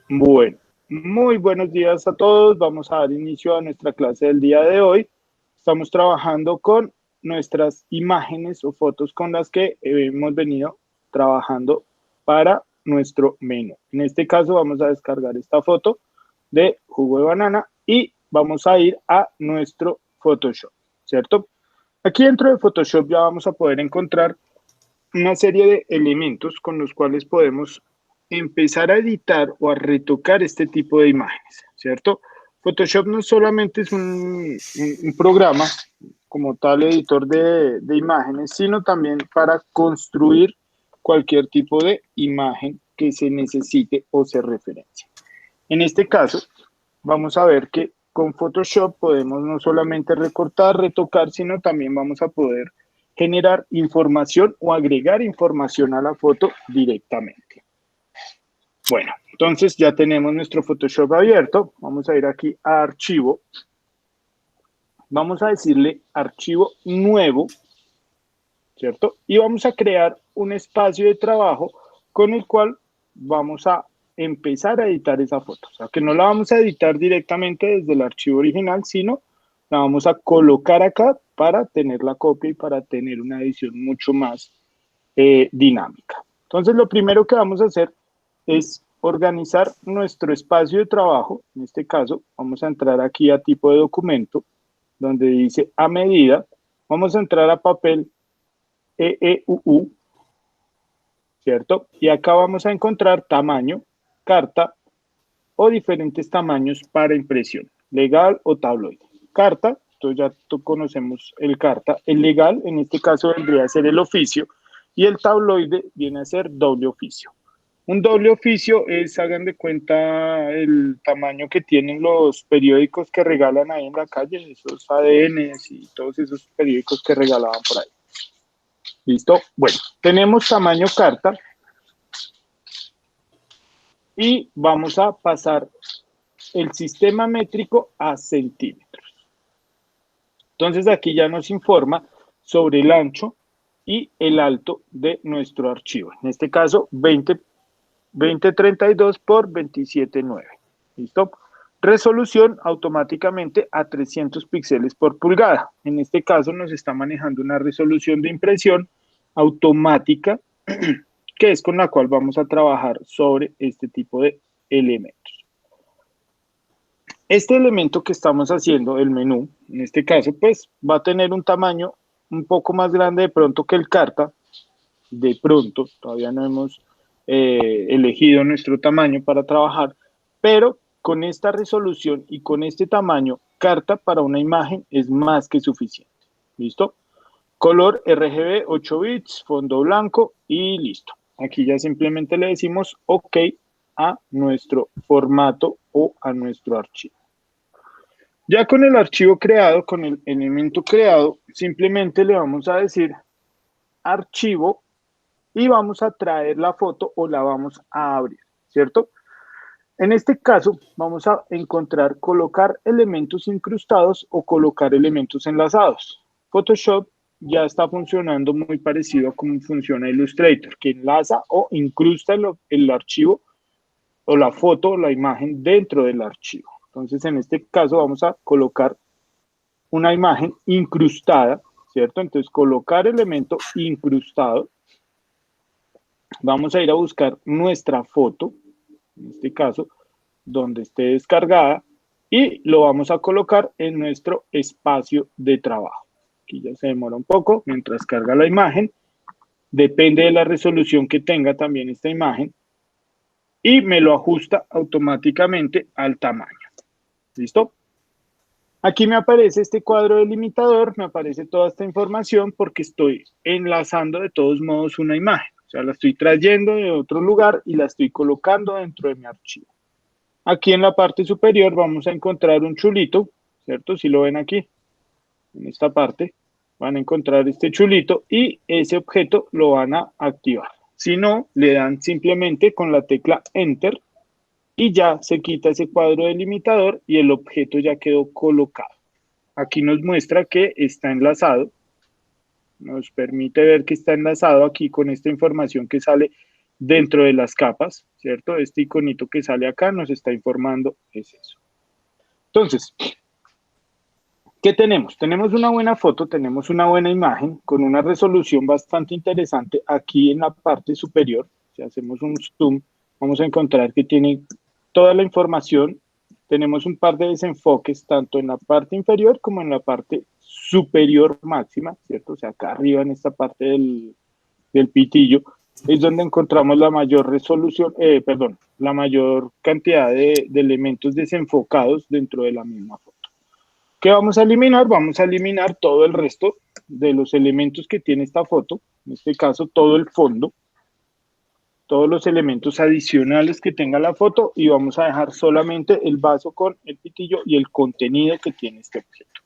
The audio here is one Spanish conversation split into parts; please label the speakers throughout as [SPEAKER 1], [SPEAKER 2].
[SPEAKER 1] Bueno, muy buenos días a todos. Vamos a dar inicio a nuestra clase del día de hoy. Estamos trabajando con nuestras imágenes o fotos con las que hemos venido trabajando para nuestro menú. En este caso vamos a descargar esta foto de jugo de banana y vamos a ir a nuestro Photoshop, ¿cierto? Aquí dentro de Photoshop ya vamos a poder encontrar una serie de elementos con los cuales podemos empezar a editar o a retocar este tipo de imágenes, ¿cierto? Photoshop no solamente es un programa como tal editor de imágenes, sino también para construir cualquier tipo de imagen que se necesite o se referencie. En este caso, vamos a ver que con Photoshop podemos no solamente recortar, retocar, sino también vamos a poder generar información o agregar información a la foto directamente. Bueno, entonces ya tenemos nuestro Photoshop abierto. Vamos a ir aquí a Archivo. Vamos a decirle Archivo Nuevo, ¿cierto? Y vamos a crear un espacio de trabajo con el cual vamos a empezar a editar esa foto. O sea, que no la vamos a editar directamente desde el archivo original, sino la vamos a colocar acá para tener la copia y para tener una edición mucho más dinámica. Entonces, lo primero que vamos a hacer es organizar nuestro espacio de trabajo. En este caso, vamos a entrar aquí a tipo de documento, donde dice a medida. Vamos a entrar a papel EEUU, ¿cierto? Y acá vamos a encontrar tamaño, carta o diferentes tamaños para impresión, legal o tabloide. Carta, entonces ya conocemos el carta. El legal, en este caso, vendría a ser el oficio y el tabloide viene a ser doble oficio. Un doble oficio es, hagan de cuenta, el tamaño que tienen los periódicos que regalan ahí en la calle, esos ADNs y todos esos periódicos que regalaban por ahí. ¿Listo? Bueno, tenemos tamaño carta y vamos a pasar el sistema métrico a centímetros. Entonces aquí ya nos informa sobre el ancho y el alto de nuestro archivo. En este caso, 2032 por 279. ¿Listo? Resolución automáticamente a 300 píxeles por pulgada. En este caso nos está manejando una resolución de impresión automática que es con la cual vamos a trabajar sobre este tipo de elementos. Este elemento que estamos haciendo, el menú, en este caso, pues va a tener un tamaño un poco más grande de pronto que el carta, de pronto, todavía no hemos elegido nuestro tamaño para trabajar, pero con esta resolución y con este tamaño, carta para una imagen es más que suficiente. ¿Listo? Color RGB 8 bits, fondo blanco y listo. Aquí ya simplemente le decimos OK a nuestro formato o a nuestro archivo. Ya con el archivo creado, con el elemento creado, simplemente le vamos a decir archivo y vamos a traer la foto o la vamos a abrir, ¿cierto? En este caso, vamos a encontrar colocar elementos incrustados o colocar elementos enlazados. Photoshop ya está funcionando muy parecido a cómo funciona Illustrator, que enlaza o incrusta el archivo o la foto o la imagen dentro del archivo. Entonces, en este caso, vamos a colocar una imagen incrustada, ¿cierto? Entonces, colocar elemento incrustado. Vamos a ir a buscar nuestra foto, en este caso, donde esté descargada, y lo vamos a colocar en nuestro espacio de trabajo. Aquí ya se demora un poco mientras carga la imagen. Depende de la resolución que tenga también esta imagen. Y me lo ajusta automáticamente al tamaño. ¿Listo? Aquí me aparece este cuadro delimitador, me aparece toda esta información porque estoy enlazando de todos modos una imagen. O sea, la estoy trayendo de otro lugar y la estoy colocando dentro de mi archivo. Aquí en la parte superior vamos a encontrar un chulito, ¿cierto? Si lo ven aquí, en esta parte, van a encontrar este chulito y ese objeto lo van a activar. Si no, le dan simplemente con la tecla Enter y ya se quita ese cuadro delimitador y el objeto ya quedó colocado. Aquí nos muestra que está enlazado, nos permite ver que está enlazado aquí con esta información que sale dentro de las capas, ¿cierto? Este iconito que sale acá nos está informando es eso. Entonces, ¿qué tenemos? Tenemos una buena foto, tenemos una buena imagen con una resolución bastante interesante aquí en la parte superior. Si hacemos un zoom, vamos a encontrar que tiene toda la información. Tenemos un par de desenfoques tanto en la parte inferior como en la parte superior máxima, ¿cierto? O sea, acá arriba en esta parte del pitillo es donde encontramos la mayor resolución, la mayor cantidad de elementos desenfocados dentro de la misma foto. ¿Qué vamos a eliminar? Vamos a eliminar todo el resto de los elementos que tiene esta foto, en este caso todo el fondo, todos los elementos adicionales que tenga la foto y vamos a dejar solamente el vaso con el pitillo y el contenido que tiene este objeto.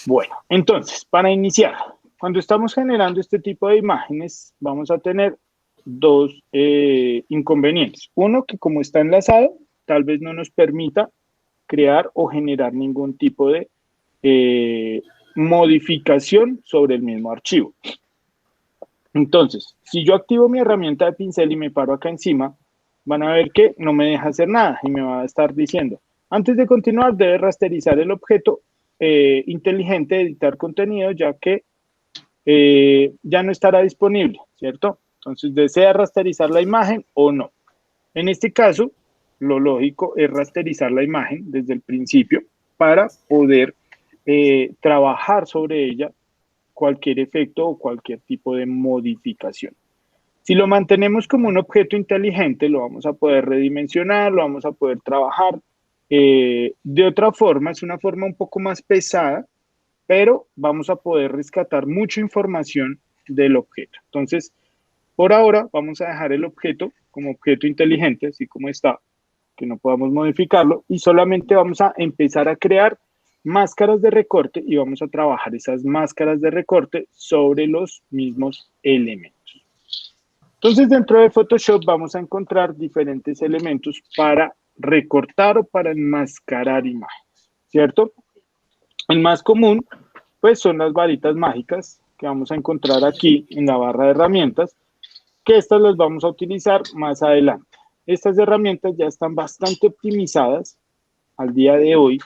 [SPEAKER 1] Bueno, entonces, para iniciar, cuando estamos generando este tipo de imágenes, vamos a tener dos inconvenientes. Uno, que como está enlazado, tal vez no nos permita crear o generar ningún tipo de modificación sobre el mismo archivo. Entonces, si yo activo mi herramienta de pincel y me paro acá encima, van a ver que no me deja hacer nada y me va a estar diciendo, antes de continuar, debe rasterizar el objeto inteligente de editar contenido, ya que ya no estará disponible, ¿cierto? Entonces, ¿desea rasterizar la imagen o no? En este caso, lo lógico es rasterizar la imagen desde el principio para poder trabajar sobre ella cualquier efecto o cualquier tipo de modificación. Si lo mantenemos como un objeto inteligente, lo vamos a poder redimensionar, lo vamos a poder trabajar. De otra forma, es una forma un poco más pesada, pero vamos a poder rescatar mucha información del objeto. Entonces, por ahora vamos a dejar el objeto como objeto inteligente, así como está, que no podamos modificarlo, y solamente vamos a empezar a crear máscaras de recorte y vamos a trabajar esas máscaras de recorte sobre los mismos elementos. Entonces, dentro de Photoshop vamos a encontrar diferentes elementos para recortar o para enmascarar imágenes, ¿cierto? El más común, pues, son las varitas mágicas que vamos a encontrar aquí en la barra de herramientas, que estas las vamos a utilizar más adelante. Estas herramientas ya están bastante optimizadas al día de hoy,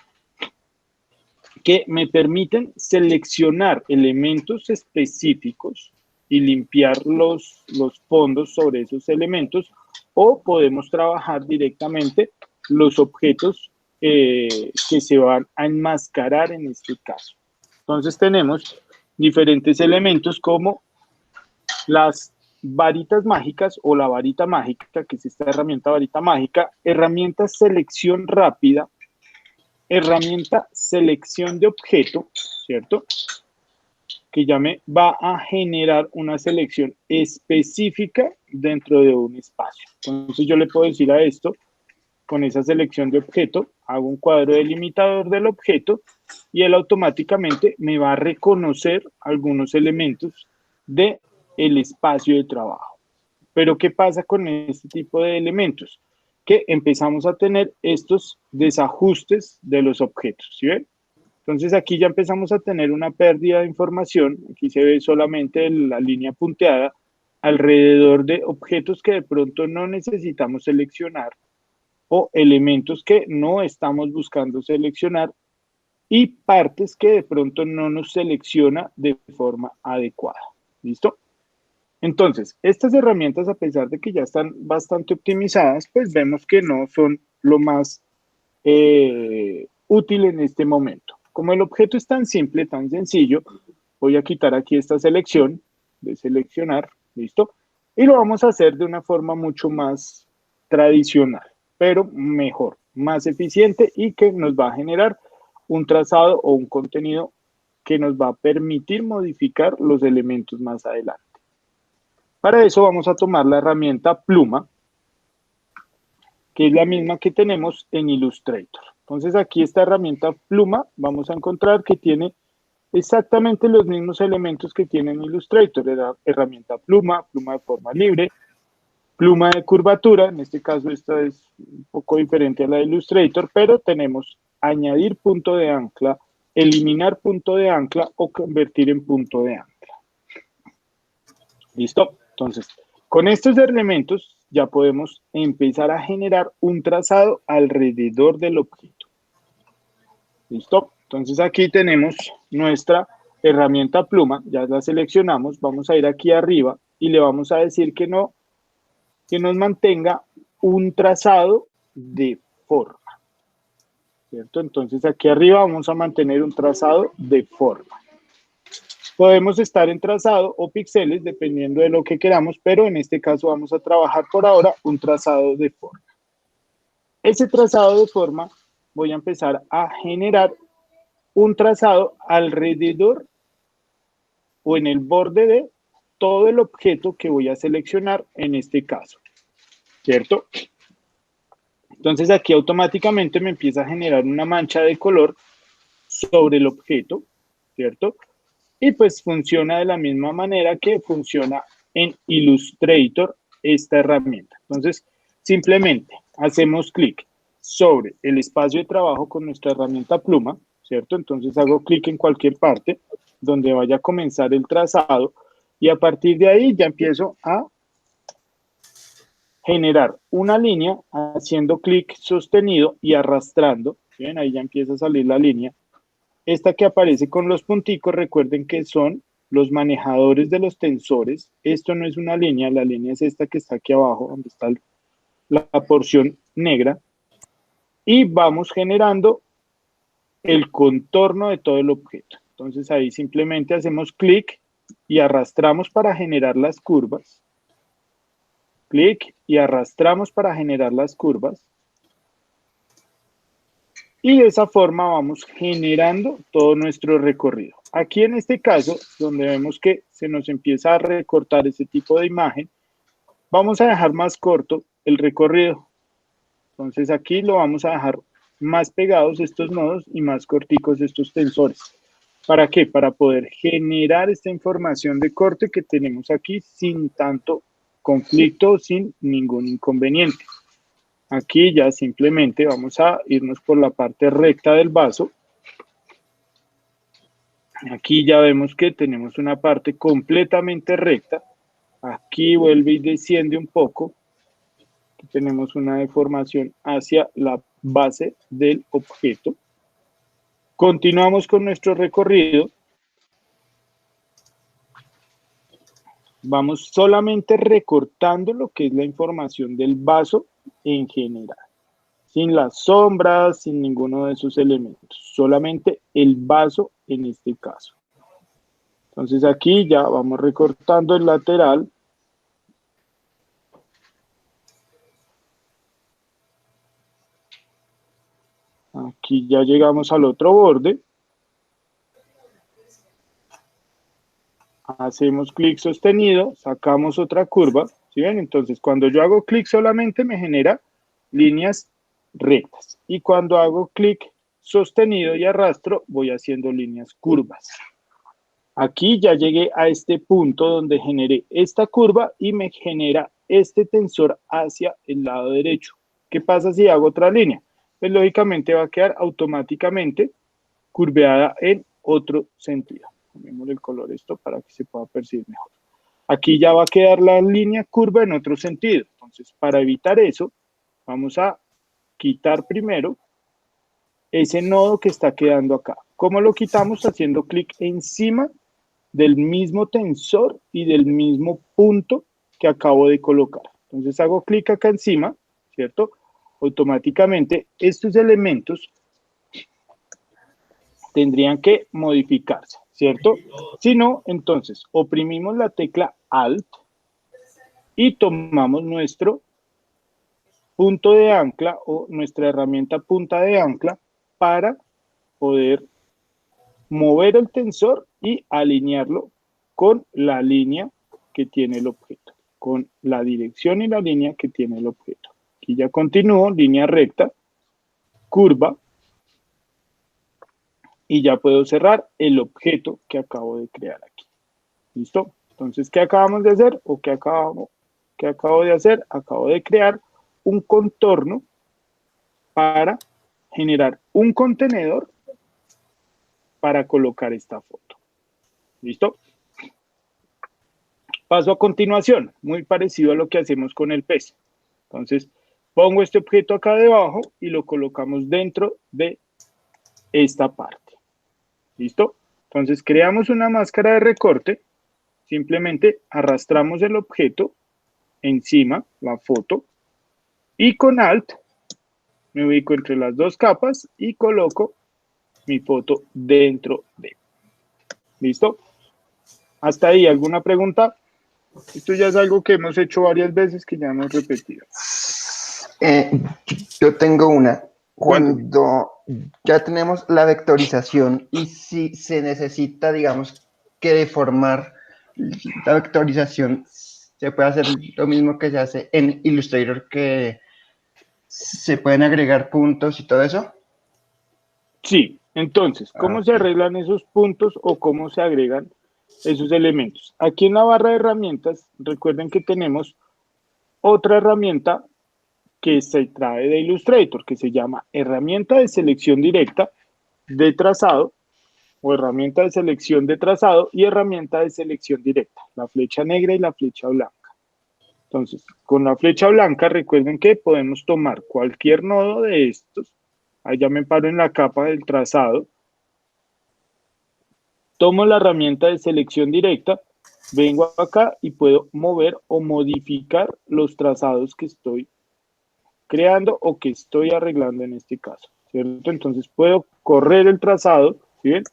[SPEAKER 1] que me permiten seleccionar elementos específicos y limpiar los fondos sobre esos elementos, o podemos trabajar directamente los objetos que se van a enmascarar en este caso. Entonces tenemos diferentes elementos como las varitas mágicas o la varita mágica, que es esta herramienta varita mágica, herramienta selección rápida, herramienta selección de objeto, ¿cierto? Que ya me va a generar una selección específica dentro de un espacio. Entonces yo le puedo decir a esto, con esa selección de objeto, hago un cuadro delimitador del objeto y él automáticamente me va a reconocer algunos elementos del espacio de trabajo. Pero ¿qué pasa con este tipo de elementos? Que empezamos a tener estos desajustes de los objetos, ¿sí ven? Entonces aquí ya empezamos a tener una pérdida de información, aquí se ve solamente la línea punteada alrededor de objetos que de pronto no necesitamos seleccionar o elementos que no estamos buscando seleccionar y partes que de pronto no nos selecciona de forma adecuada. ¿Listo? Entonces, estas herramientas, a pesar de que ya están bastante optimizadas, pues vemos que no son lo más útil en este momento. Como el objeto es tan simple, tan sencillo, voy a quitar aquí esta selección de seleccionar, ¿listo? Y lo vamos a hacer de una forma mucho más tradicional, pero mejor, más eficiente y que nos va a generar un trazado o un contenido que nos va a permitir modificar los elementos más adelante. Para eso vamos a tomar la herramienta pluma, que es la misma que tenemos en Illustrator. Entonces aquí esta herramienta pluma vamos a encontrar que tiene exactamente los mismos elementos que tiene en Illustrator. Herramienta pluma, pluma de forma libre, pluma de curvatura, en este caso esta es un poco diferente a la de Illustrator, pero tenemos añadir punto de ancla, eliminar punto de ancla o convertir en punto de ancla. ¿Listo? Entonces, Con estos elementos ya podemos empezar a generar un trazado alrededor del objeto. ¿Listo? Entonces aquí tenemos nuestra herramienta pluma, ya la seleccionamos, vamos a ir aquí arriba y le vamos a decir que nos mantenga un trazado de forma, ¿cierto? Entonces aquí arriba vamos a mantener un trazado de forma. Podemos estar en trazado o píxeles dependiendo de lo que queramos, pero en este caso vamos a trabajar por ahora un trazado de forma. Ese trazado de forma voy a empezar a generar un trazado alrededor o en el borde de todo el objeto que voy a seleccionar en este caso, ¿cierto? Entonces aquí automáticamente me empieza a generar una mancha de color sobre el objeto, ¿cierto? Y pues funciona de la misma manera que funciona en Illustrator esta herramienta. Entonces, simplemente hacemos clic sobre el espacio de trabajo con nuestra herramienta pluma, ¿cierto? Entonces hago clic en cualquier parte donde vaya a comenzar el trazado y a partir de ahí ya empiezo a generar una línea haciendo clic sostenido y arrastrando. Bien, ahí ya empieza a salir la línea. Esta que aparece con los punticos, recuerden que son los manejadores de los tensores. Esto no es una línea, la línea es esta que está aquí abajo, donde está la porción negra. Y vamos generando el contorno de todo el objeto. Entonces ahí simplemente hacemos clic y arrastramos para generar las curvas. Clic y arrastramos para generar las curvas. Y de esa forma vamos generando todo nuestro recorrido. Aquí en este caso, donde vemos que se nos empieza a recortar ese tipo de imagen, vamos a dejar más corto el recorrido. Entonces aquí lo vamos a dejar más pegados estos nodos y más corticos estos tensores. ¿Para qué? Para poder generar esta información de corte que tenemos aquí sin tanto conflicto, sin ningún inconveniente. Aquí ya simplemente vamos a irnos por la parte recta del vaso. Aquí ya vemos que tenemos una parte completamente recta. Aquí vuelve y desciende un poco. Aquí tenemos una deformación hacia la base del objeto. Continuamos con nuestro recorrido. Vamos solamente recortando lo que es la información del vaso en general. Sin las sombras, sin ninguno de esos elementos. Solamente el vaso en este caso. Entonces aquí ya vamos recortando el lateral. Aquí ya llegamos al otro borde. Hacemos clic sostenido, sacamos otra curva. ¿Sí ven? Entonces cuando yo hago clic solamente me genera líneas rectas. Y cuando hago clic sostenido y arrastro, voy haciendo líneas curvas. Aquí ya llegué a este punto donde generé esta curva y me genera este tensor hacia el lado derecho. ¿Qué pasa si hago otra línea? Pues lógicamente va a quedar automáticamente curveada en otro sentido. Cambiemos el color esto para que se pueda percibir mejor. Aquí ya va a quedar la línea curva en otro sentido. Entonces, para evitar eso, vamos a quitar primero ese nodo que está quedando acá. ¿Cómo lo quitamos? Haciendo clic encima del mismo tensor y del mismo punto que acabo de colocar. Entonces hago clic acá encima, ¿cierto? Automáticamente estos elementos tendrían que modificarse, ¿cierto? Si no, entonces oprimimos la tecla Alt y tomamos nuestro punto de ancla o nuestra herramienta punta de ancla para poder mover el tensor y alinearlo con la línea que tiene el objeto, con la dirección y la línea que tiene el objeto. Aquí ya continúo, línea recta, curva, y ya puedo cerrar el objeto que acabo de crear aquí. ¿Listo? Entonces, ¿qué acabamos de hacer? ¿O qué acabo de hacer? Acabo de crear un contorno para generar un contenedor para colocar esta foto. ¿Listo? Paso a continuación, muy parecido a lo que hacemos con el pez. Entonces, pongo este objeto acá debajo y lo colocamos dentro de esta parte. ¿Listo? Entonces, creamos una máscara de recorte. Simplemente arrastramos el objeto encima, la foto, y con Alt me ubico entre las dos capas y coloco mi foto dentro de. ¿Listo? Hasta ahí, ¿alguna pregunta? Esto ya es algo que hemos hecho varias veces, que ya hemos repetido.
[SPEAKER 2] Eh, yo tengo una.
[SPEAKER 1] Cuénteme.
[SPEAKER 2] Cuando ya tenemos la vectorización y si se necesita, digamos, que deformar la vectorización, se puede hacer lo mismo que se hace en Illustrator, que se pueden agregar puntos y todo eso.
[SPEAKER 1] Sí, entonces, ¿cómo se
[SPEAKER 2] Okay.
[SPEAKER 1] arreglan esos puntos o cómo se agregan esos elementos? Aquí en la barra de herramientas, recuerden que tenemos otra herramienta que se trae de Illustrator, que se llama herramienta de selección directa de trazado o herramienta de selección de trazado y herramienta de selección directa, la flecha negra y la flecha blanca. Entonces, con la flecha blanca, recuerden que podemos tomar cualquier nodo de estos. Allá me paro en la capa del trazado. Tomo la herramienta de selección directa, vengo acá y puedo mover o modificar los trazados que estoy creando o que estoy arreglando en este caso, ¿cierto? Entonces puedo correr el trazado, ¿sí ven?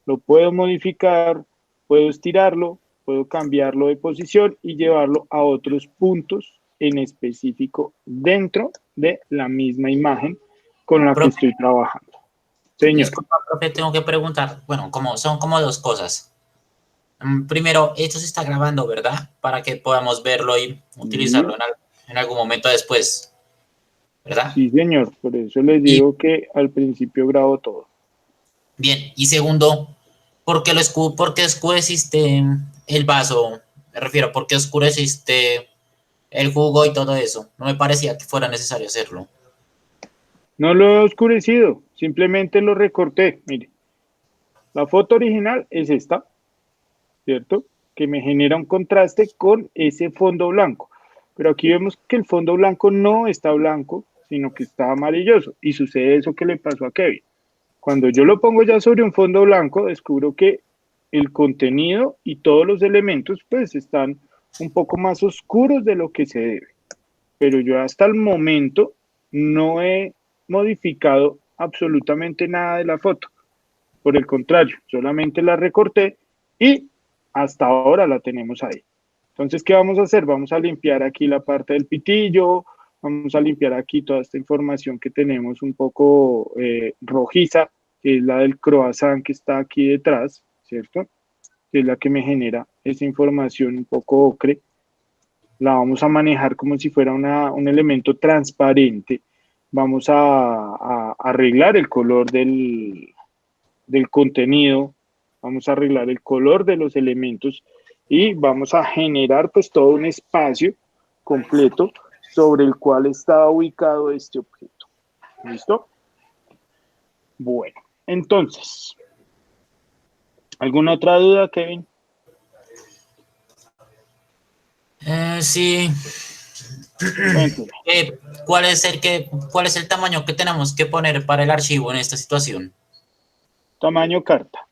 [SPEAKER 1] Lo puedo modificar, puedo estirarlo, puedo cambiarlo de posición y llevarlo a otros puntos en específico dentro de la misma imagen con la que
[SPEAKER 3] Profe,
[SPEAKER 1] estoy trabajando. Señor.
[SPEAKER 3] disculpa, profe, tengo que preguntar. Bueno, son como dos cosas. Primero, esto se está grabando, ¿verdad? Para que podamos verlo y utilizarlo
[SPEAKER 1] Sí,
[SPEAKER 3] en algún momento después, ¿verdad?
[SPEAKER 1] sí, señor. Por eso les
[SPEAKER 3] Y
[SPEAKER 1] digo que al principio grabo todo.
[SPEAKER 3] bien, y segundo, ¿por qué oscureciste el vaso? Me refiero, ¿por qué oscureciste el jugo y todo eso? No me parecía que fuera necesario hacerlo.
[SPEAKER 1] No lo he oscurecido, simplemente lo recorté. Mire, la foto original es esta, ¿cierto? Que me genera un contraste con ese fondo blanco. Pero aquí vemos que el fondo blanco no está blanco, sino que está amarilloso. Y sucede eso que le pasó a Kevin. Cuando yo lo pongo ya sobre un fondo blanco, descubro que el contenido y todos los elementos pues están un poco más oscuros de lo que se debe. Pero yo hasta el momento no he modificado absolutamente nada de la foto. Por el contrario, solamente la recorté y hasta ahora la tenemos ahí. Entonces, ¿qué vamos a hacer? Vamos a limpiar aquí la parte del pitillo, vamos a limpiar aquí toda esta información que tenemos un poco rojiza, que es la del croissant que está aquí detrás, ¿cierto? Que es la que me genera esa información un poco ocre. La vamos a manejar como si fuera un elemento transparente. Vamos a arreglar el color del contenido, vamos a arreglar el color de los elementos y vamos a generar pues todo un espacio completo sobre el cual está ubicado este objeto. ¿Listo? Bueno, entonces, ¿alguna otra duda, Kevin?
[SPEAKER 3] Sí.
[SPEAKER 1] Cuénteme.
[SPEAKER 3] ¿Cuál es el tamaño que tenemos que poner para el archivo en esta situación?
[SPEAKER 1] Tamaño carta.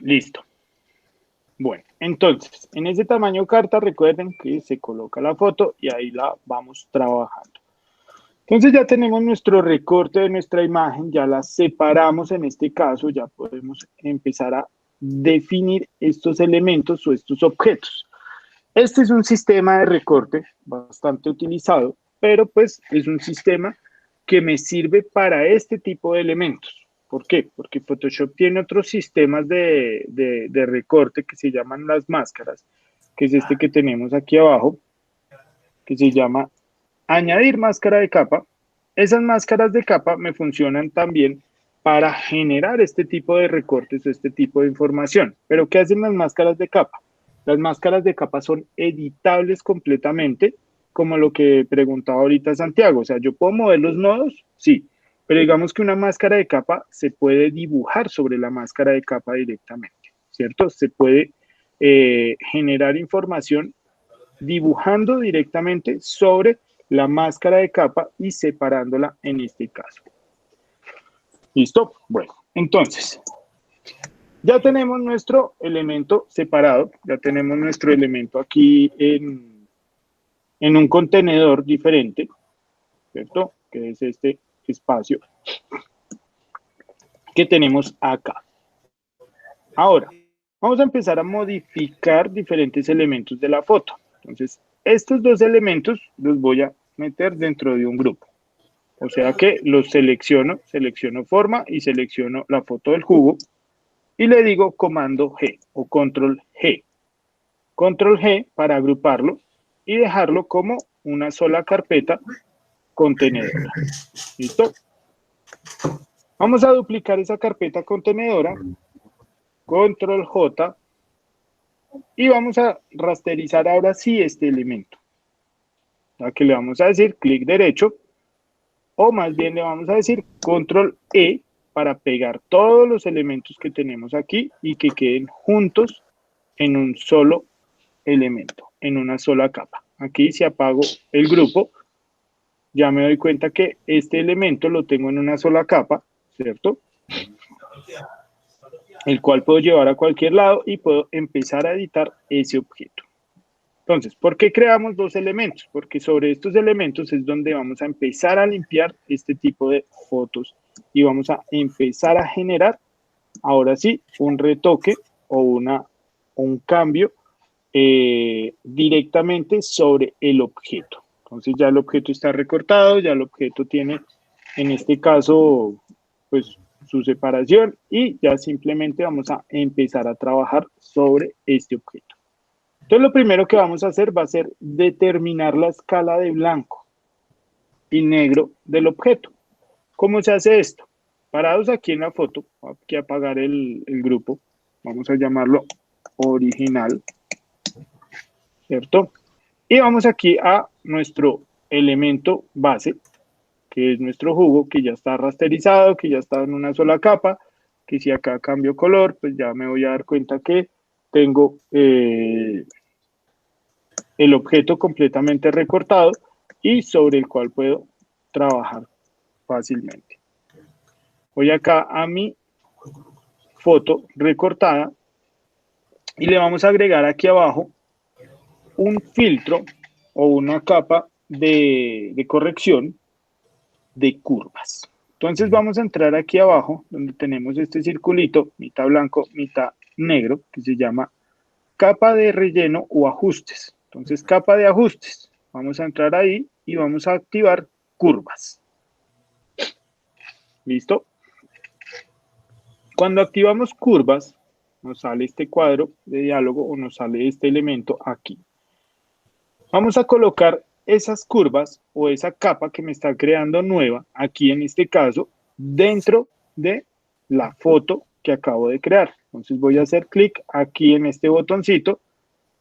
[SPEAKER 1] Listo. Bueno, entonces, en ese tamaño carta, recuerden que se coloca la foto y ahí la vamos trabajando. Entonces ya tenemos nuestro recorte de nuestra imagen, ya la separamos en este caso, ya podemos empezar a definir estos elementos o estos objetos. Este es un sistema de recorte bastante utilizado, pero pues es un sistema que me sirve para este tipo de elementos. ¿Por qué? Porque Photoshop tiene otros sistemas de recorte que se llaman las máscaras, que es este que tenemos aquí abajo, que se llama añadir máscara de capa. Esas máscaras de capa me funcionan también para generar este tipo de recortes o este tipo de información. Pero ¿qué hacen las máscaras de capa? Las máscaras de capa son editables completamente, como lo que preguntaba ahorita Santiago. O sea, ¿yo puedo mover los nodos? Sí, pero digamos que una máscara de capa se puede dibujar sobre la máscara de capa directamente, ¿cierto? Se puede generar información dibujando directamente sobre la máscara de capa y separándola en este caso. ¿Listo? Bueno, entonces, ya tenemos nuestro elemento separado, ya tenemos nuestro elemento aquí en un contenedor diferente, ¿cierto? Que es este espacio que tenemos acá. Ahora, vamos a empezar a modificar diferentes elementos de la foto. Entonces, estos dos elementos los voy a meter dentro de un grupo. O sea que los selecciono forma y selecciono la foto del jugo y le digo comando G o control G. Control G para agruparlo y dejarlo como una sola carpeta contenedora. ¿Listo? Vamos a duplicar esa carpeta contenedora. Control J. Y vamos a rasterizar ahora sí este elemento. Aquí le vamos a decir clic derecho. O más bien le vamos a decir control E para pegar todos los elementos que tenemos aquí y que queden juntos en un solo elemento, en una sola capa. Aquí si apago el grupo, ya me doy cuenta que este elemento lo tengo en una sola capa, ¿cierto? El cual puedo llevar a cualquier lado y puedo empezar a editar ese objeto. Entonces, ¿por qué creamos dos elementos? Porque sobre estos elementos es donde vamos a empezar a limpiar este tipo de fotos y vamos a empezar a generar, ahora sí, un retoque o un cambio directamente sobre el objeto. Entonces ya el objeto está recortado, ya el objeto tiene, en este caso, pues su separación y ya simplemente vamos a empezar a trabajar sobre este objeto. Entonces lo primero que vamos a hacer va a ser determinar la escala de blanco y negro del objeto. ¿Cómo se hace esto? Parados aquí en la foto, voy aquí a apagar el grupo, vamos a llamarlo original, ¿cierto? Y vamos aquí a nuestro elemento base, que es nuestro jugo, que ya está rasterizado, que ya está en una sola capa, que si acá cambio color, pues ya me voy a dar cuenta que tengo el objeto completamente recortado y sobre el cual puedo trabajar fácilmente. Voy acá a mi foto recortada y le vamos a agregar aquí abajo un filtro o una capa de corrección de curvas. Entonces vamos a entrar aquí abajo donde tenemos este circulito, mitad blanco, mitad negro, que se llama capa de relleno o ajustes. Entonces, capa de ajustes. Vamos a entrar ahí y vamos a activar curvas. ¿Listo? Cuando activamos curvas, nos sale este cuadro de diálogo o nos sale este elemento aquí. Vamos a colocar esas curvas o esa capa que me está creando nueva, aquí en este caso, dentro de la foto que acabo de crear. Entonces voy a hacer clic aquí en este botoncito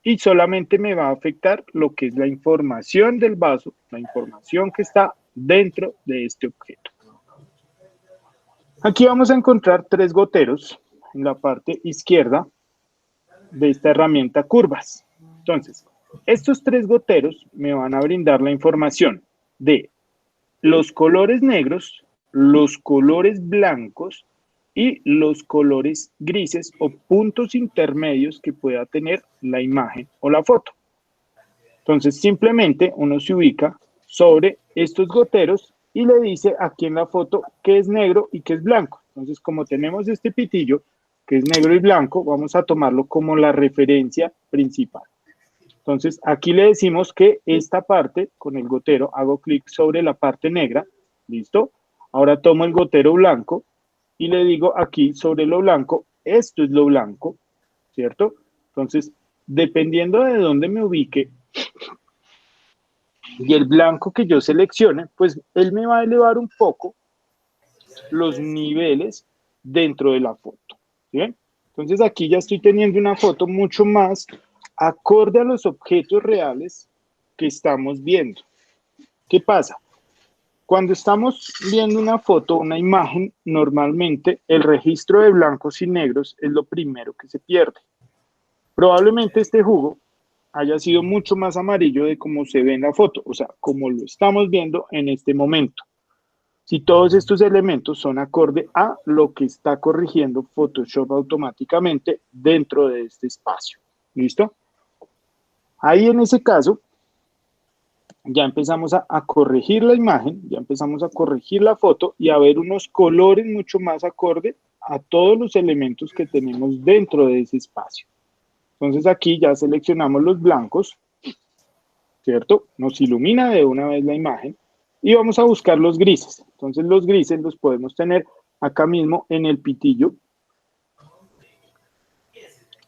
[SPEAKER 1] y solamente me va a afectar lo que es la información del vaso, la información que está dentro de este objeto. Aquí vamos a encontrar tres goteros en la parte izquierda de esta herramienta curvas. Entonces, estos tres goteros me van a brindar la información de los colores negros, los colores blancos y los colores grises o puntos intermedios que pueda tener la imagen o la foto. Entonces, simplemente uno se ubica sobre estos goteros y le dice aquí en la foto qué es negro y qué es blanco. Entonces, como tenemos este pitillo que es negro y blanco, vamos a tomarlo como la referencia principal. Entonces, aquí le decimos que esta parte, con el gotero, hago clic sobre la parte negra, ¿listo? Ahora tomo el gotero blanco y le digo aquí sobre lo blanco, esto es lo blanco, ¿cierto? Entonces, dependiendo de dónde me ubique y el blanco que yo seleccione, pues él me va a elevar un poco los niveles dentro de la foto, ¿sí? Entonces, aquí ya estoy teniendo una foto mucho más acorde a los objetos reales que estamos viendo. ¿Qué pasa? Cuando estamos viendo una foto, una imagen, normalmente el registro de blancos y negros es lo primero que se pierde. Probablemente este jugo haya sido mucho más amarillo de como se ve en la foto, o sea, como lo estamos viendo en este momento. Si todos estos elementos son acorde a lo que está corrigiendo Photoshop automáticamente dentro de este espacio. ¿Listo? Ahí en ese caso, ya empezamos a corregir la imagen, ya empezamos a corregir la foto y a ver unos colores mucho más acorde a todos los elementos que tenemos dentro de ese espacio. Entonces aquí ya seleccionamos los blancos, ¿cierto? Nos ilumina de una vez la imagen y vamos a buscar los grises. Entonces los grises los podemos tener acá mismo en el pitillo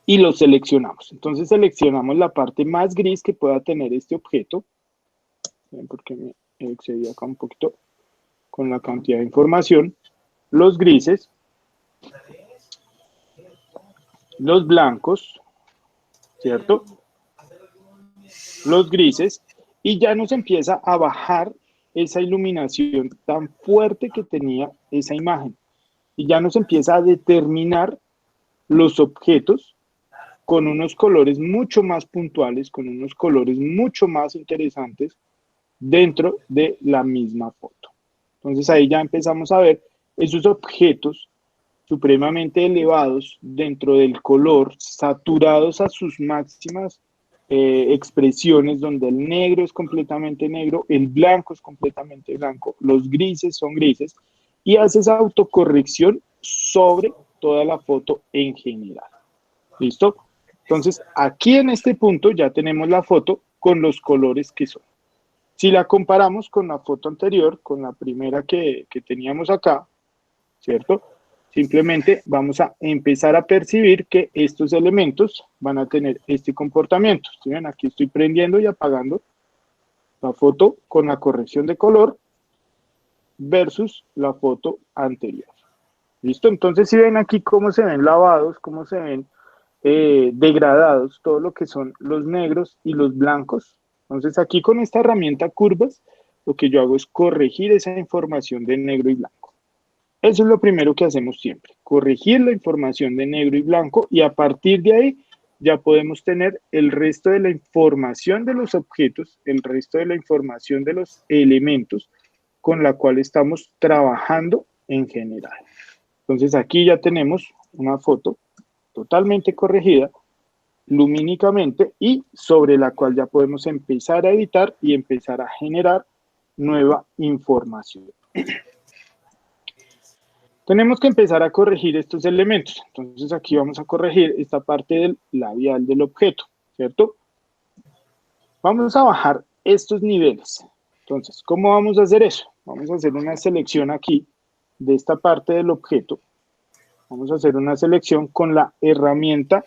[SPEAKER 1] y los seleccionamos. Entonces seleccionamos la parte más gris que pueda tener este objeto, porque me excedí acá un poquito con la cantidad de información, los grises, los blancos, ¿cierto? Los grises, y ya nos empieza a bajar esa iluminación tan fuerte que tenía esa imagen. Y ya nos empieza a determinar los objetos con unos colores mucho más puntuales, con unos colores mucho más interesantes dentro de la misma foto. Entonces ahí ya empezamos a ver esos objetos supremamente elevados dentro del color, saturados a sus máximas expresiones, donde el negro es completamente negro, el blanco es completamente blanco, los grises son grises, y hace esa autocorrección sobre toda la foto en general. ¿Listo? Entonces, aquí en este punto ya tenemos la foto con los colores que son. Si la comparamos con la foto anterior, con la primera que teníamos acá, ¿cierto? Simplemente vamos a empezar a percibir que estos elementos van a tener este comportamiento. ¿Sí ven? Aquí estoy prendiendo y apagando la foto con la corrección de color versus la foto anterior. ¿Listo? Entonces, si ven aquí cómo se ven lavados, cómo se ven degradados, todo lo que son los negros y los blancos. Entonces, aquí con esta herramienta curvas, lo que yo hago es corregir esa información de negro y blanco. Eso es lo primero que hacemos siempre, corregir la información de negro y blanco, y a partir de ahí ya podemos tener el resto de la información de los objetos, el resto de la información de los elementos con la cual estamos trabajando en general. Entonces aquí ya tenemos una foto totalmente corregida lumínicamente y sobre la cual ya podemos empezar a editar y empezar a generar nueva información. Tenemos que empezar a corregir estos elementos. Entonces aquí vamos a corregir esta parte del labial del objeto, ¿cierto? Vamos a bajar estos niveles. Entonces, ¿cómo vamos a hacer eso? Vamos a hacer una selección aquí de esta parte del objeto. Vamos a hacer una selección con la herramienta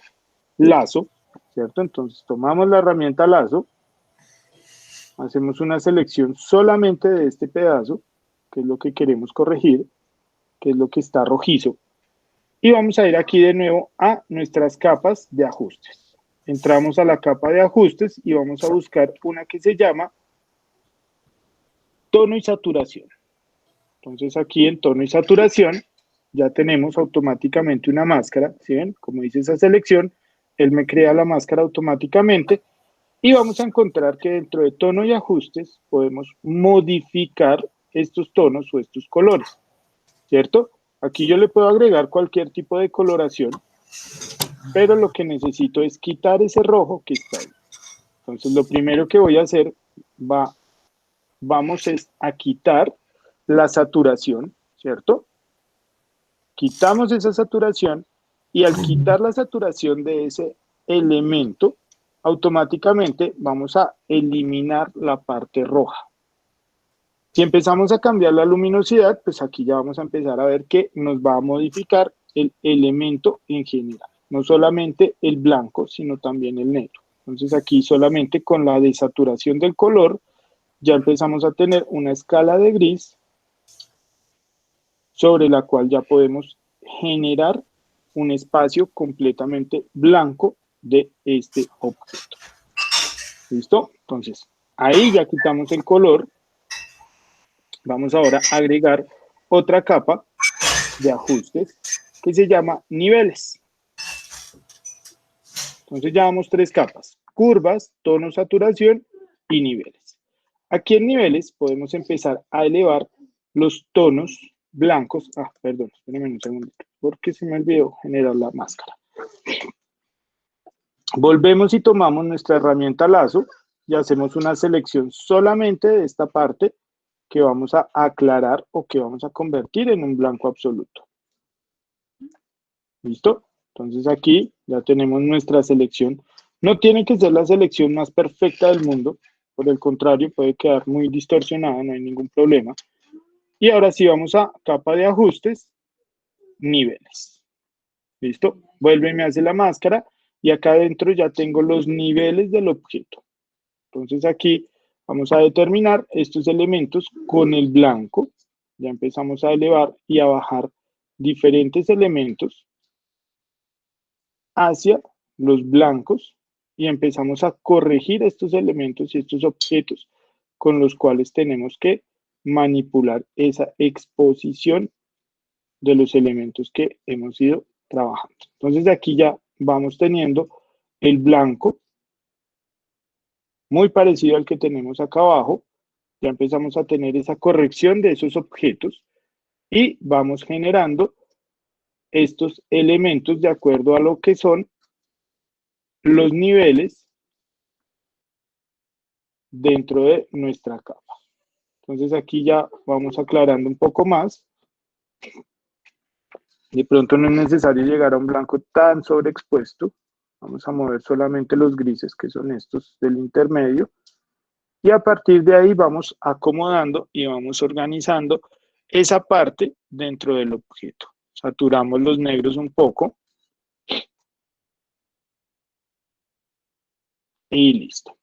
[SPEAKER 1] lazo, ¿cierto? Entonces tomamos la herramienta lazo, hacemos una selección solamente de este pedazo, que es lo que queremos corregir, que es lo que está rojizo, y vamos a ir aquí de nuevo a nuestras capas de ajustes. Entramos a la capa de ajustes y vamos a buscar una que se llama tono y saturación. Entonces aquí en tono y saturación ya tenemos automáticamente una máscara, ¿sí ven? Como dice esa selección, él me crea la máscara automáticamente y vamos a encontrar que dentro de tono y ajustes podemos modificar estos tonos o estos colores, ¿cierto? Aquí yo le puedo agregar cualquier tipo de coloración, pero lo que necesito es quitar ese rojo que está ahí. Entonces lo primero que voy a hacer vamos a quitar la saturación, ¿cierto? Quitamos esa saturación y al quitar la saturación de ese elemento, automáticamente vamos a eliminar la parte roja. Si empezamos a cambiar la luminosidad, pues aquí ya vamos a empezar a ver que nos va a modificar el elemento en general. No solamente el blanco, sino también el negro. Entonces aquí solamente con la desaturación del color, ya empezamos a tener una escala de gris sobre la cual ya podemos generar un espacio completamente blanco de este objeto. ¿Listo? Entonces, ahí ya quitamos el color Vamos ahora a agregar otra capa de ajustes que se llama niveles. Entonces ya vamos 3 capas: curvas, tono, saturación y niveles. Aquí en niveles podemos empezar a elevar los tonos blancos. Perdón, espérenme un segundito, porque se me olvidó generar la máscara. Volvemos y tomamos nuestra herramienta lazo y hacemos una selección solamente de esta parte que vamos a aclarar o que vamos a convertir en un blanco absoluto. ¿Listo? Entonces aquí ya tenemos nuestra selección. No tiene que ser la selección más perfecta del mundo, por el contrario, puede quedar muy distorsionada, no hay ningún problema. Y ahora sí vamos a capa de ajustes, niveles. ¿Listo? Vuelve y me hace la máscara y acá adentro ya tengo los niveles del objeto. Entonces aquí vamos a determinar estos elementos con el blanco. Ya empezamos a elevar y a bajar diferentes elementos hacia los blancos y empezamos a corregir estos elementos y estos objetos con los cuales tenemos que manipular esa exposición de los elementos que hemos ido trabajando. Entonces aquí ya vamos teniendo el blanco muy parecido al que tenemos acá abajo. Ya empezamos a tener esa corrección de esos objetos y vamos generando estos elementos de acuerdo a lo que son los niveles dentro de nuestra capa. Entonces aquí ya vamos aclarando un poco más. De pronto no es necesario llegar a un blanco tan sobreexpuesto. Vamos a mover solamente los grises, que son estos del intermedio. Y a partir de ahí vamos acomodando y vamos organizando esa parte dentro del objeto. Saturamos los negros un poco. Y listo.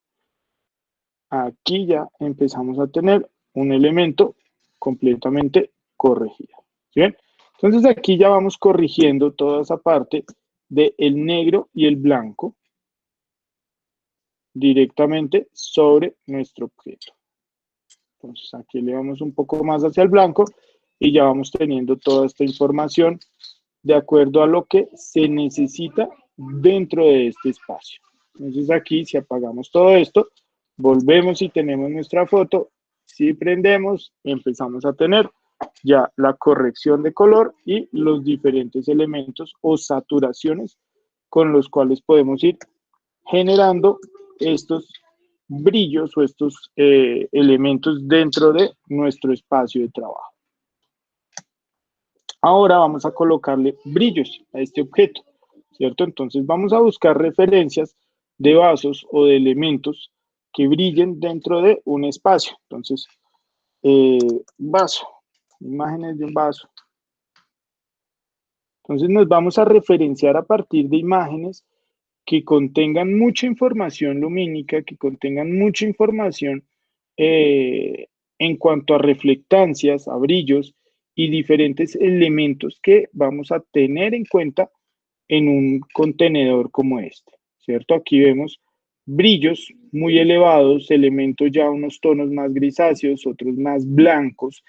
[SPEAKER 1] Aquí ya empezamos a tener un elemento completamente corregido. ¿Sí ven? Entonces aquí ya vamos corrigiendo toda esa parte del negro y el blanco directamente sobre nuestro objeto. Entonces aquí le damos un poco más hacia el blanco y ya vamos teniendo toda esta información de acuerdo a lo que se necesita dentro de este espacio. Entonces aquí, si apagamos todo esto, volvemos y tenemos nuestra foto. Si prendemos, empezamos a tener ya la corrección de color y los diferentes elementos o saturaciones con los cuales podemos ir generando estos brillos o estos elementos dentro de nuestro espacio de trabajo. Ahora vamos a colocarle brillos a este objeto, ¿cierto? Entonces vamos a buscar referencias de vasos o de elementos que brillen dentro de un espacio. Entonces, vaso, imágenes de un vaso. Entonces nos vamos a referenciar a partir de imágenes que contengan mucha información lumínica, que contengan mucha información en cuanto a reflectancias, a brillos y diferentes elementos que vamos a tener en cuenta en un contenedor como este, ¿cierto? Aquí vemos brillos muy elevados, elementos ya unos tonos más grisáceos, otros más blancos,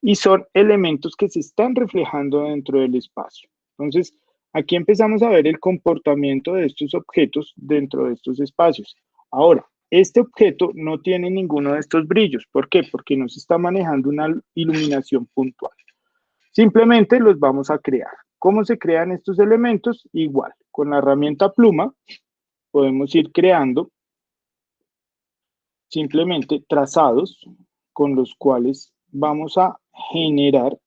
[SPEAKER 1] y son elementos que se están reflejando dentro del espacio. Entonces, aquí empezamos a ver el comportamiento de estos objetos dentro de estos espacios. Ahora, este objeto no tiene ninguno de estos brillos. ¿Por qué? Porque no se está manejando una iluminación puntual. Simplemente los vamos a crear. ¿Cómo se crean estos elementos? Igual, con la herramienta pluma podemos ir creando simplemente trazados con los cuales vamos a generar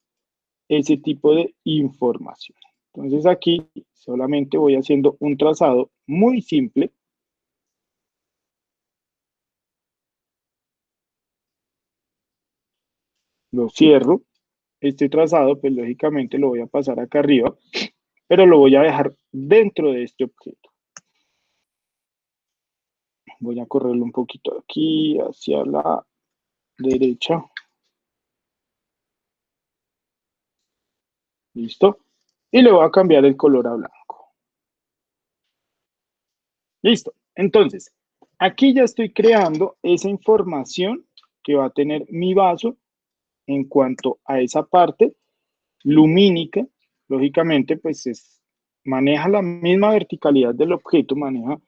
[SPEAKER 1] ese tipo de información. Entonces aquí solamente voy haciendo un trazado muy simple. Lo cierro. Este trazado, pues lógicamente lo voy a pasar acá arriba, pero lo voy a dejar dentro de este objeto. Voy a correrlo un poquito aquí hacia la derecha. ¿Listo? Y le voy a cambiar el color a blanco. Listo. Entonces, aquí ya estoy creando esa información que va a tener mi vaso en cuanto a esa parte lumínica, lógicamente, pues maneja la misma verticalidad del objeto, maneja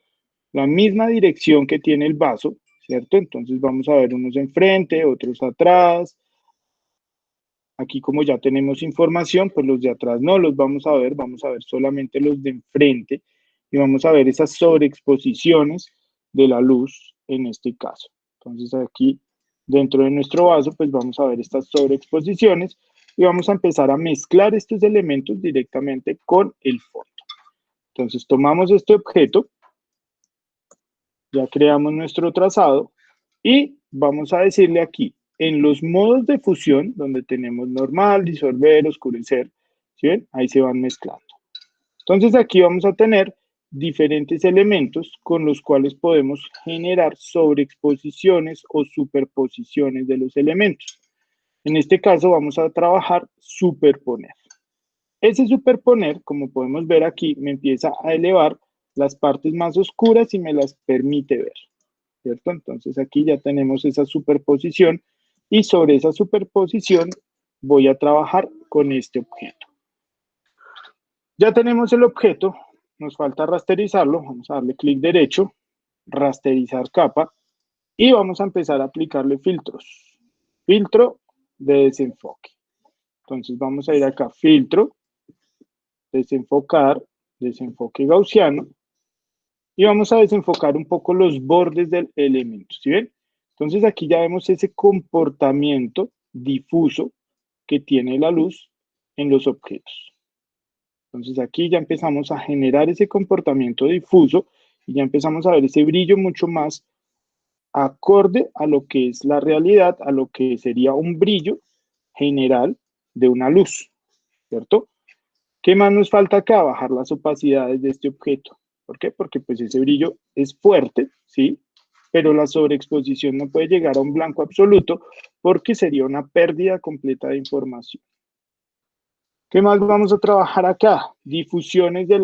[SPEAKER 1] la misma dirección que tiene el vaso, ¿cierto? Entonces vamos a ver unos enfrente, otros atrás. Aquí como ya tenemos información, pues los de atrás no los vamos a ver solamente los de enfrente y vamos a ver esas sobreexposiciones de la luz en este caso. Entonces aquí dentro de nuestro vaso, pues vamos a ver estas sobreexposiciones y vamos a empezar a mezclar estos elementos directamente con el fondo. Entonces tomamos este objeto, ya creamos nuestro trazado y vamos a decirle aquí, en los modos de fusión, donde tenemos normal, disolver, oscurecer, ¿sí ven? Ahí se van mezclando. Entonces aquí vamos a tener diferentes elementos con los cuales podemos generar sobreexposiciones o superposiciones de los elementos. En este caso vamos a trabajar superponer. Ese superponer, como podemos ver aquí, me empieza a elevar las partes más oscuras y me las permite ver, ¿cierto? Entonces aquí ya tenemos esa superposición y sobre esa superposición voy a trabajar con este objeto. Ya tenemos el objeto, nos falta rasterizarlo, vamos a darle clic derecho, rasterizar capa y vamos a empezar a aplicarle filtros. Filtro de desenfoque. Entonces vamos a ir acá, filtro, desenfocar, desenfoque gaussiano y vamos a desenfocar un poco los bordes del elemento, ¿sí ven? Entonces aquí ya vemos ese comportamiento difuso que tiene la luz en los objetos. Entonces aquí ya empezamos a generar ese comportamiento difuso y ya empezamos a ver ese brillo mucho más acorde a lo que es la realidad, a lo que sería un brillo general de una luz, ¿cierto? ¿Qué más nos falta acá? Bajar las opacidades de este objeto. ¿Por qué? Porque pues ese brillo es fuerte, ¿sí? Pero la sobreexposición no puede llegar a un blanco absoluto porque sería una pérdida completa de información. ¿Qué más vamos a trabajar acá? Difusiones de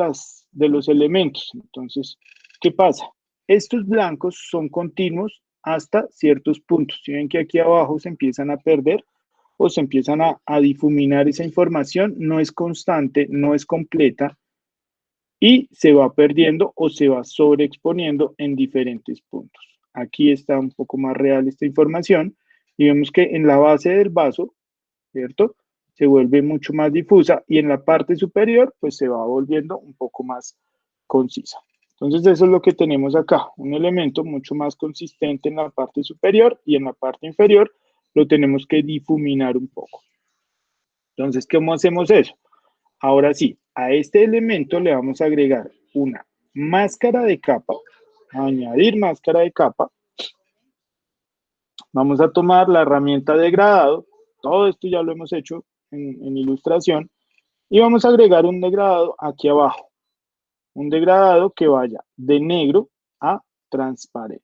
[SPEAKER 1] los elementos. Entonces, ¿qué pasa? Estos blancos son continuos hasta ciertos puntos. Si ven que aquí abajo se empiezan a perder o se empiezan a difuminar esa información, no es constante, no es completa y se va perdiendo o se va sobreexponiendo en diferentes puntos. Aquí está un poco más real esta información y vemos que en la base del vaso, ¿cierto? Se vuelve mucho más difusa y en la parte superior pues se va volviendo un poco más concisa. Entonces eso es lo que tenemos acá, un elemento mucho más consistente en la parte superior y en la parte inferior lo tenemos que difuminar un poco. Entonces, ¿cómo hacemos eso? Ahora sí, a este elemento le vamos a agregar una máscara de capa, añadir máscara de capa. Vamos a tomar la herramienta degradado, todo esto ya lo hemos hecho en ilustración, y vamos a agregar un degradado aquí abajo, un degradado que vaya de negro a transparente.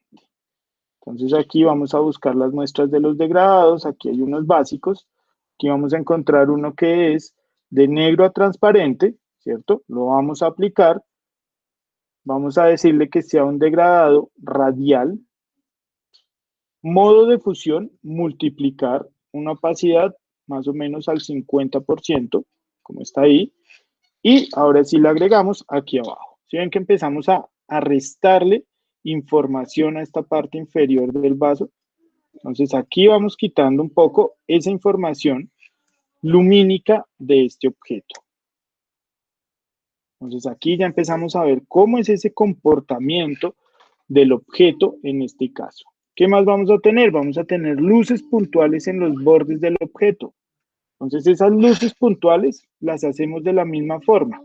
[SPEAKER 1] Entonces aquí vamos a buscar las muestras de los degradados, aquí hay unos básicos, aquí vamos a encontrar uno que es de negro a transparente, ¿cierto? Lo vamos a aplicar, vamos a decirle que sea un degradado radial, modo de fusión, multiplicar una opacidad más o menos al 50%, como está ahí, y ahora sí le agregamos aquí abajo. ¿Sí ven que empezamos a restarle información a esta parte inferior del vaso? Entonces aquí vamos quitando un poco esa información lumínica de este objeto. Entonces aquí ya empezamos a ver cómo es ese comportamiento del objeto en este caso. ¿Qué más vamos a tener? Vamos a tener luces puntuales en los bordes del objeto. Entonces esas luces puntuales las hacemos de la misma forma.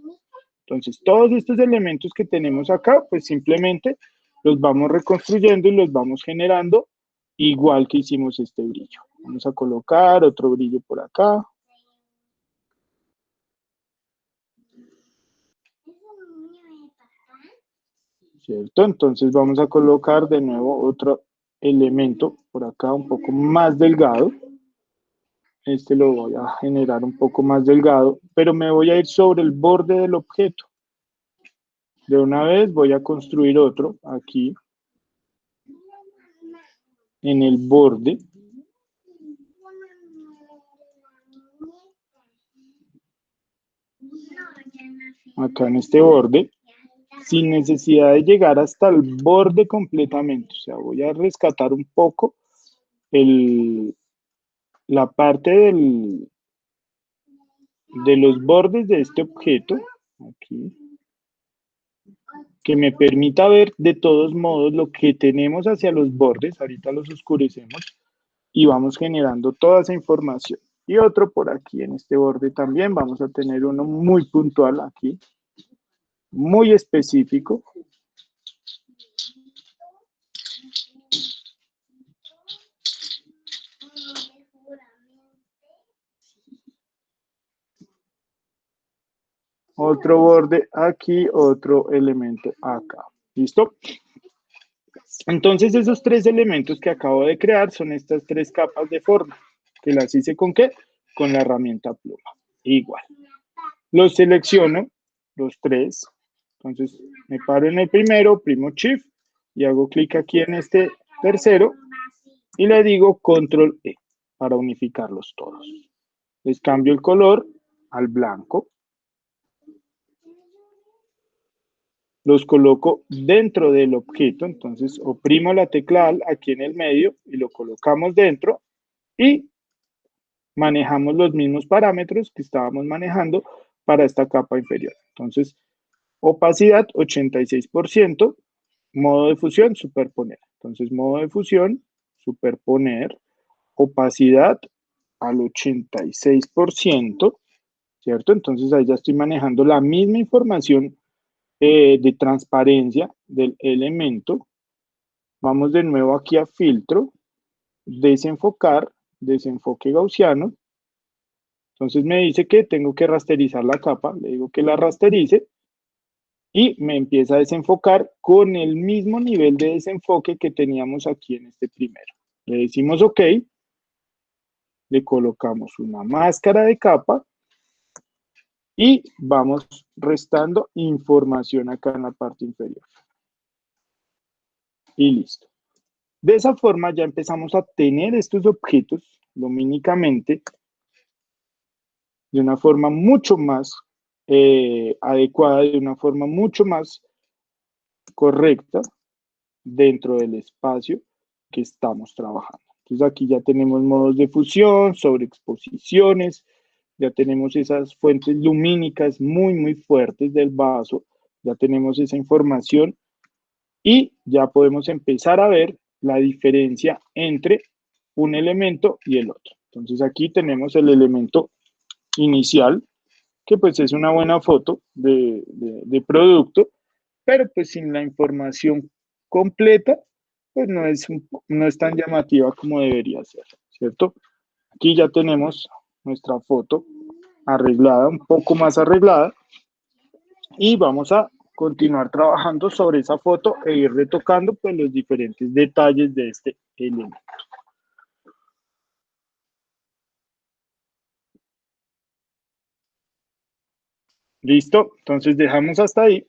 [SPEAKER 1] Entonces todos estos elementos que tenemos acá, pues simplemente los vamos reconstruyendo y los vamos generando igual que hicimos este brillo. Vamos a colocar otro brillo por acá. ¿Cierto? Entonces vamos a colocar de nuevo otro elemento por acá un poco más delgado. Este lo voy a generar un poco más delgado, pero me voy a ir sobre el borde del objeto. De una vez voy a construir otro aquí en el borde. acá en este borde, sin necesidad de llegar hasta el borde completamente. O sea, voy a rescatar un poco la parte de los bordes de este objeto, aquí, que me permita ver de todos modos lo que tenemos hacia los bordes. Ahorita los oscurecemos y vamos generando toda esa información. Y otro por aquí en este borde también, vamos a tener uno muy puntual aquí, muy específico. Otro borde aquí, otro elemento acá. ¿Listo? Entonces esos tres elementos que acabo de crear son estas tres capas de forma. ¿Que las hice con qué? Con la herramienta pluma. Igual. Los selecciono, los tres. Entonces me paro en el primero, primo Shift, y hago clic aquí en este tercero y le digo Control E para unificarlos todos. Les cambio el color al blanco. Los coloco dentro del objeto, entonces oprimo la tecla Alt aquí en el medio y lo colocamos dentro y manejamos los mismos parámetros que estábamos manejando para esta capa inferior. Entonces, opacidad 86%, modo de fusión, superponer. Entonces, modo de fusión, superponer, opacidad al 86%, ¿cierto? Entonces ahí ya estoy manejando la misma información de transparencia del elemento. Vamos de nuevo aquí a filtro, desenfocar, desenfoque gaussiano. Entonces me dice que tengo que rasterizar la capa, le digo que la rasterice y me empieza a desenfocar con el mismo nivel de desenfoque que teníamos aquí en este primero. Le decimos OK, le colocamos una máscara de capa y vamos restando información acá en la parte inferior. Y listo. De esa forma ya empezamos a tener estos objetos lumínicamente de una forma mucho más adecuada, de una forma mucho más correcta dentro del espacio que estamos trabajando. Entonces aquí ya tenemos modos de fusión, sobreexposiciones, ya tenemos esas fuentes lumínicas muy fuertes del vaso, ya tenemos esa información y ya podemos empezar a ver la diferencia entre un elemento y el otro. Entonces aquí tenemos el elemento inicial, que pues es una buena foto de producto, pero pues sin la información completa, pues no es tan llamativa como debería ser, ¿cierto? Aquí ya tenemos nuestra foto arreglada, un poco más arreglada, y vamos a continuar trabajando sobre esa foto e ir retocando pues los diferentes detalles de este elemento. ¿Listo? Entonces dejamos hasta ahí.